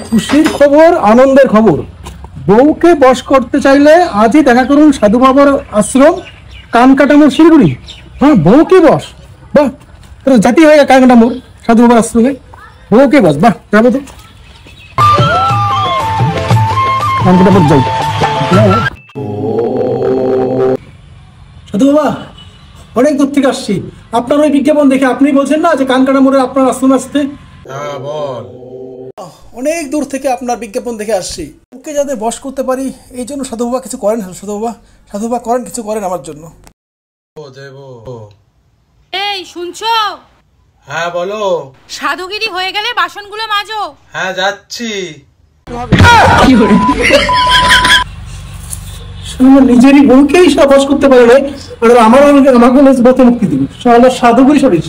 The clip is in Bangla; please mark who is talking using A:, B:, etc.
A: খুশির খবর, আনন্দের খবর। বউকে বশ করতে চাইলে আজই দেখা করুন সাধু বাবার আশ্রম, কানকাটামোড়, শিলিগুড়ি। হ্যাঁ, বউকে বশ, বাহ, জাতি হয়ে গেল কানকাটামোড় সাধু বাবার আশ্রমে। বউকে বশ, বাহ, যাবো তো কানকাটামোড় যাই। সাধু বাবা, অনেক দূর থেকে আসছি। আপনার ওই বিজ্ঞাপন দেখে আপনি বলছেন না যে কানকাটামোড়ে আপনার আশ্রম আসতে।
B: হ্যাঁ বল।
A: অনেক দূর থেকে আপনার বিজ্ঞাপন দেখে আসছি। ওকে যাতে বশ করতে পারি এই জন্য সাধু বাবা কিছু করেন। সাধু বাবা, সাধু বাবা করেন, কিছু করেন আমার জন্য।
C: এই শুনছো?
B: হ্যাঁ বলো।
C: সাধুগিরি হয়ে গেলে বাসনগুলো মাজো।
B: হ্যাঁ যাচ্ছি।
A: নিজেরই বউকেই বশ করতে পারে না, আর আমাকে মুক্তি দিবি সাধুগুরি সরিস।